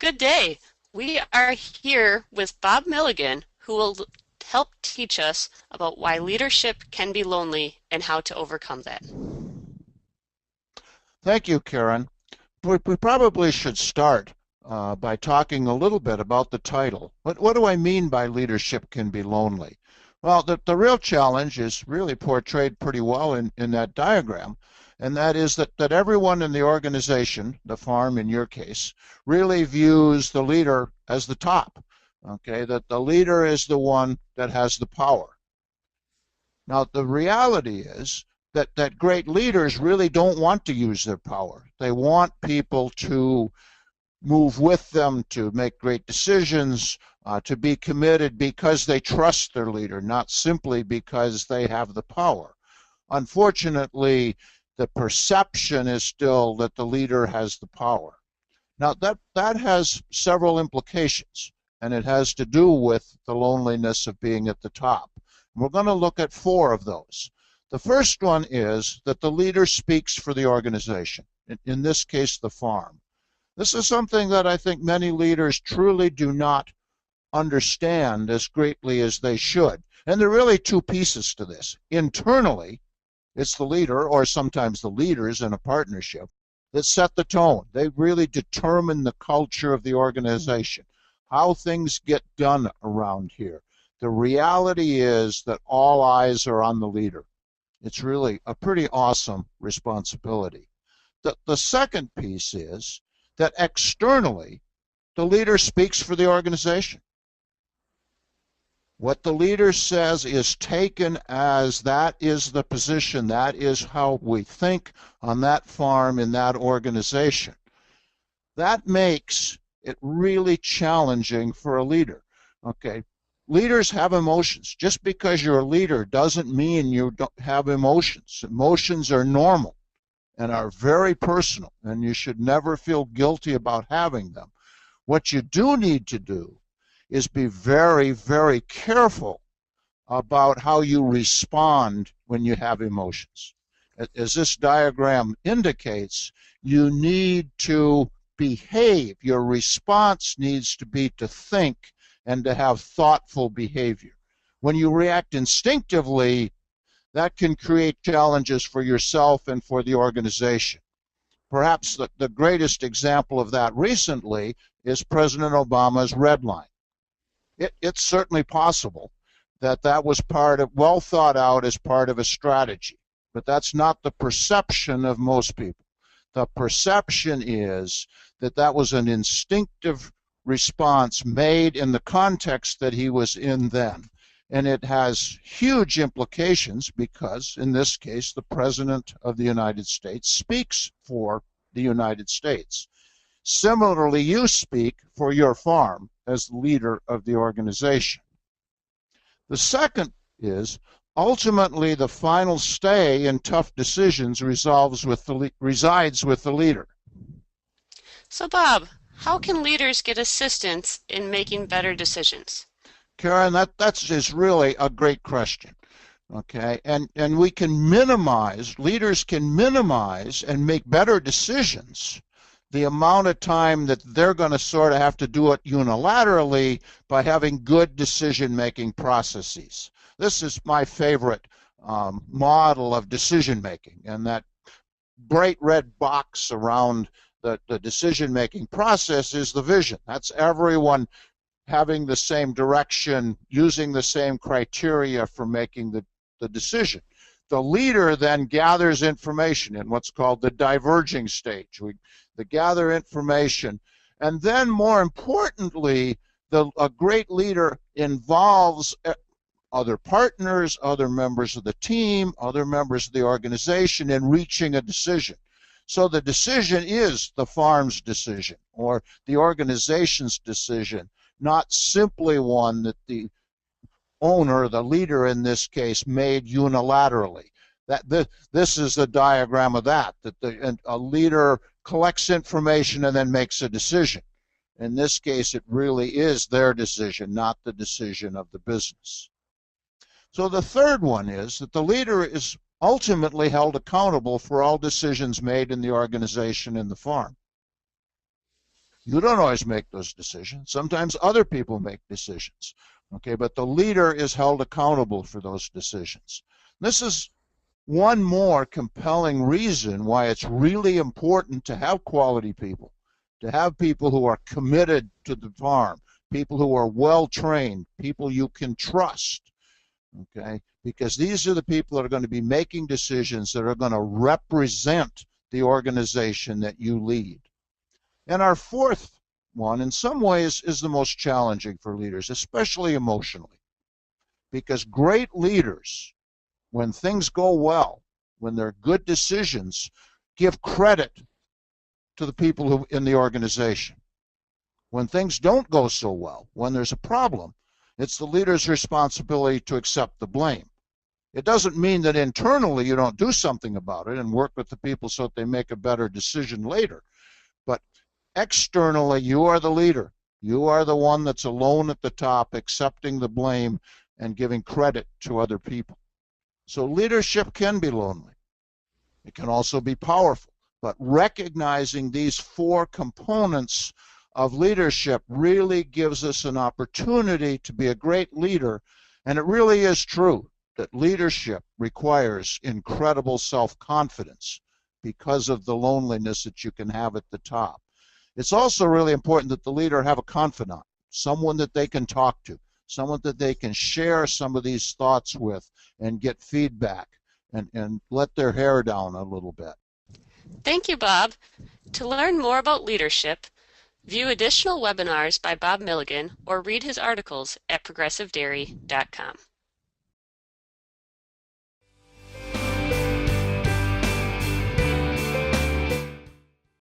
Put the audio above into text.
Good day. We are here with Bob Milligan, who will help teach us about why leadership can be lonely and how to overcome that. Thank you, Karen. We probably should start by talking a little bit about the title. What do I mean by leadership can be lonely? Well, the real challenge is really portrayed pretty well in that diagram, and that is that everyone in the organization, the farm in your case, really views the leader as the top, okay? That the leader is the one that has the power. Now, the reality is that great leaders really don't want to use their power. They want people to move with them, to make great decisions, to be committed because they trust their leader, not simply because they have the power. Unfortunately, the perception is still that the leader has the power. Now, that has several implications, and it has to do with the loneliness of being at the top. We're going to look at four of those. The first one is that the leader speaks for the organization, in this case, the farm. This is something that I think many leaders truly do not understand as greatly as they should. And there are really two pieces to this. Internally, it's the leader, or sometimes the leaders in a partnership, that set the tone. They really determine the culture of the organization, how things get done around here. The reality is that all eyes are on the leader. It's really a pretty awesome responsibility. The second piece is that externally, the leader speaks for the organization. What the leader says is taken as that is the position, that is how we think on that farm in that organization. That makes it really challenging for a leader. Okay, leaders have emotions. Just because you're a leader doesn't mean you don't have emotions. Emotions are normal and are very personal, and you should never feel guilty about having them. What you do need to do is be very, very careful about how you respond when you have emotions. As this diagram indicates, you need to behave. Your response needs to be to think and to have thoughtful behavior. When you react instinctively, that can create challenges for yourself and for the organization. Perhaps the greatest example of that recently is President Obama's red line. It's certainly possible that that was well thought out as part of a strategy, but that's not the perception of most people. The perception is that that was an instinctive response made in the context that he was in then. And it has huge implications because, in this case, the President of the United States speaks for the United States. Similarly, you speak for your farm as leader of the organization. The second is ultimately the final say in tough decisions resides with the leader. So, Bob, how can leaders get assistance in making better decisions? Karen, that's just really a great question. Okay, and we can minimize, leaders can minimize and make better decisions the amount of time that they're going to sort of have to do it unilaterally by having good decision-making processes. This is my favorite model of decision-making, and that bright red box around the decision-making process is the vision. That's everyone having the same direction, using the same criteria for making the decision. The leader then gathers information in what's called the diverging stage. They gather information, and then more importantly, a great leader involves other partners, other members of the team, other members of the organization in reaching a decision. So the decision is the farm's decision or the organization's decision, not simply one that the owner, the leader in this case, made unilaterally. This is a diagram of that a leader collects information and then makes a decision. In this case, it really is their decision, not the decision of the business. So the third one is that the leader is ultimately held accountable for all decisions made in the organization and the farm. You don't always make those decisions. Sometimes other people make decisions. Okay, but the leader is held accountable for those decisions. This is one more compelling reason why it's really important to have quality people, to have people who are committed to the farm, people who are well trained, people you can trust. Okay, because these are the people that are going to be making decisions that are going to represent the organization that you lead. And our fourth one, in some ways, is the most challenging for leaders, especially emotionally, because great leaders, when things go well, when they're good decisions, give credit to the people who in the organization. When things don't go so well, when there's a problem, it's the leader's responsibility to accept the blame. It doesn't mean that internally you don't do something about it and work with the people so that they make a better decision later. But externally, you are the leader. You are the one that's alone at the top, accepting the blame and giving credit to other people. So leadership can be lonely. It can also be powerful. But recognizing these four components of leadership really gives us an opportunity to be a great leader. And it really is true that leadership requires incredible self-confidence because of the loneliness that you can have at the top. It's also really important that the leader have a confidant, someone that they can talk to, someone that they can share some of these thoughts with and get feedback and let their hair down a little bit. Thank you, Bob. To learn more about leadership, view additional webinars by Bob Milligan or read his articles at progressivedairy.com.